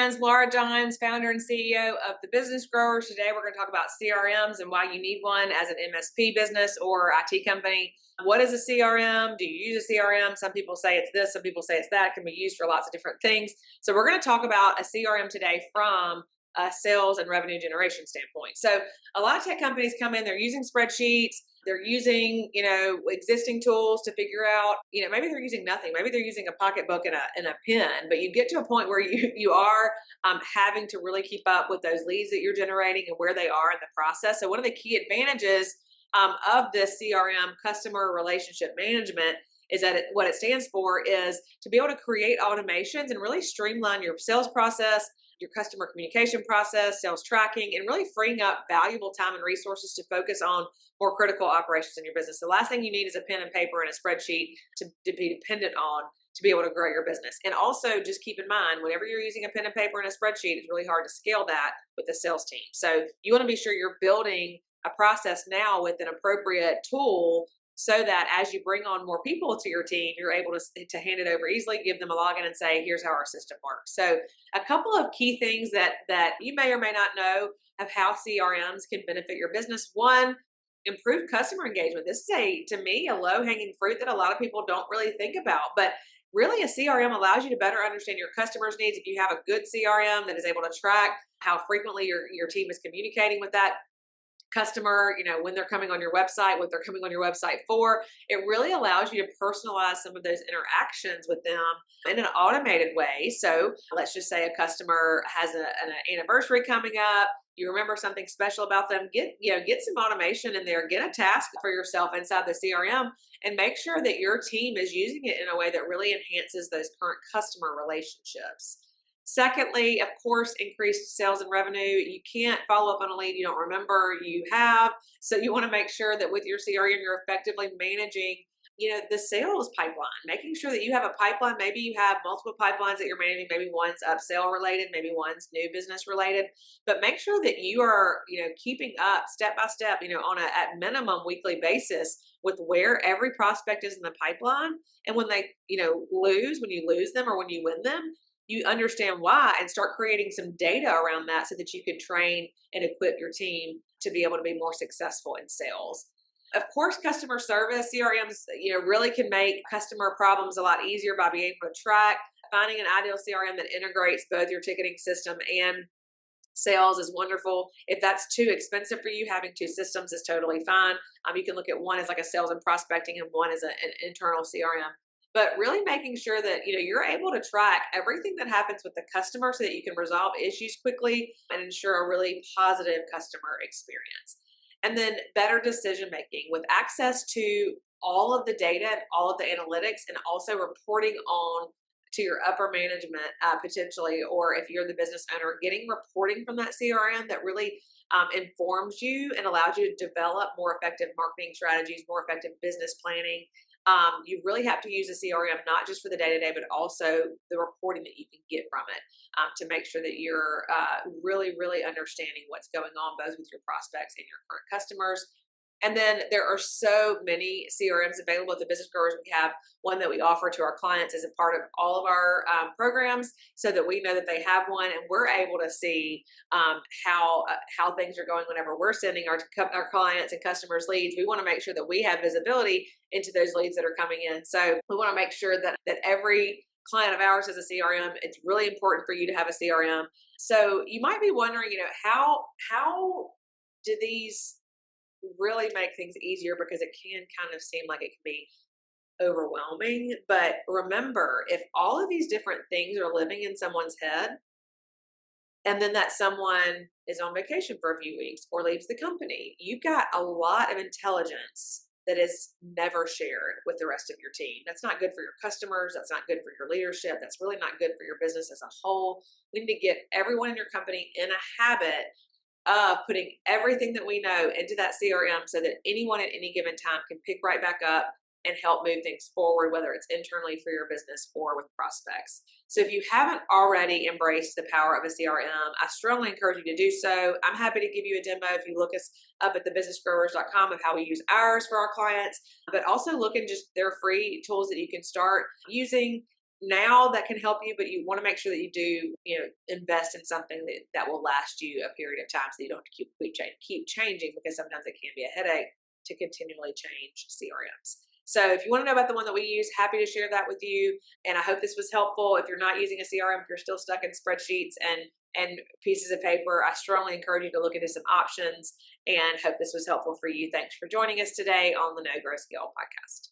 friends, Laura Johns, founder and CEO of The Business Growers. Today, we're going to talk about CRMs and why you need one as an MSP business or IT company. What is a CRM? Do you use a CRM? Some people say it's this, some people say it's that. It can be used for lots of different things. So, we're going to talk about a CRM today from a sales and revenue generation standpoint. So, a lot of tech companies come in, they're using spreadsheets. They're using, existing tools to figure out, maybe they're using nothing. Maybe they're using a pocketbook and a pen, but you get to a point where you are having to really keep up with those leads that you're generating and where they are in the process. So one of the key advantages of this CRM, customer relationship management, is that what it stands for is to be able to create automations and really streamline your sales process, your customer communication process, sales tracking, and really freeing up valuable time and resources to focus on more critical operations in your business. The last thing you need is a pen and paper and a spreadsheet to be dependent on to be able to grow your business. And also just keep in mind, whenever you're using a pen and paper and a spreadsheet, it's really hard to scale that with the sales team. So you want to be sure you're building a process now with an appropriate tool so that as you bring on more people to your team, you're able to hand it over easily, give them a login and say, here's how our system works. So a couple of key things that you may or may not know of how CRMs can benefit your business. One, improved customer engagement. This is to me, a low-hanging fruit that a lot of people don't really think about, but really a CRM allows you to better understand your customers' needs. If you have a good CRM that is able to track how frequently your team is communicating with that customer, when they're coming on your website, what they're coming on your website for, it really allows you to personalize some of those interactions with them in an automated way. So let's just say a customer has an anniversary coming up. You remember something special about them, get some automation in there, get a task for yourself inside the CRM and make sure that your team is using it in a way that really enhances those current customer relationships. Secondly, of course, increased sales and revenue. You can't follow up on a lead you don't remember you have. So you want to make sure that with your CRM, you're effectively managing, the sales pipeline, making sure that you have a pipeline. Maybe you have multiple pipelines that you're managing. Maybe one's upsell related, maybe one's new business related, but make sure that you are, keeping up step by step, on a at minimum weekly basis with where every prospect is in the pipeline. And when they, when you lose them or when you win them, you understand why and start creating some data around that so that you can train and equip your team to be able to be more successful in sales. Of course, customer service, CRMs, really can make customer problems a lot easier by being able to track. Finding an ideal CRM that integrates both your ticketing system and sales is wonderful. If that's too expensive for you, having two systems is totally fine. You can look at one as like a sales and prospecting and one as an internal CRM. But really making sure that you're able to track everything that happens with the customer so that you can resolve issues quickly and ensure a really positive customer experience. And then better decision making with access to all of the data and all of the analytics and also reporting on to your upper management potentially, or if you're the business owner, getting reporting from that CRM that really informs you and allows you to develop more effective marketing strategies, more effective business planning. You really have to use a CRM, not just for the day-to-day, but also the reporting that you can get from it to make sure that you're really, really understanding what's going on both with your prospects and your current customers. And then there are so many CRMs available at the Business Growers. We have one that we offer to our clients as a part of all of our programs so that we know that they have one and we're able to see how things are going whenever we're sending our clients and customers leads. We want to make sure that we have visibility into those leads that are coming in. So we want to make sure that every client of ours has a CRM. It's really important for you to have a CRM. So you might be wondering, how do these really make things easier, because it can kind of seem like it can be overwhelming. But remember, if all of these different things are living in someone's head, and then that someone is on vacation for a few weeks or leaves the company, you've got a lot of intelligence that is never shared with the rest of your team. That's not good for your customers. That's not good for your leadership. That's really not good for your business as a whole. We need to get everyone in your company in a habit of putting everything that we know into that CRM so that anyone at any given time can pick right back up and help move things forward, whether it's internally for your business or with prospects. So if you haven't already embraced the power of a CRM, I strongly encourage you to do so. I'm happy to give you a demo if you look us up at thebusinessgrowers.com of how we use ours for our clients, but also look in just their free tools that you can start using. now that can help you, but you want to make sure that you do, invest in something that will last you a period of time so you don't have to keep changing because sometimes it can be a headache to continually change CRMs. So if you want to know about the one that we use, happy to share that with you. And I hope this was helpful. If you're not using a CRM, if you're still stuck in spreadsheets and pieces of paper, I strongly encourage you to look into some options and hope this was helpful for you. Thanks for joining us today on the No Grow Scale podcast.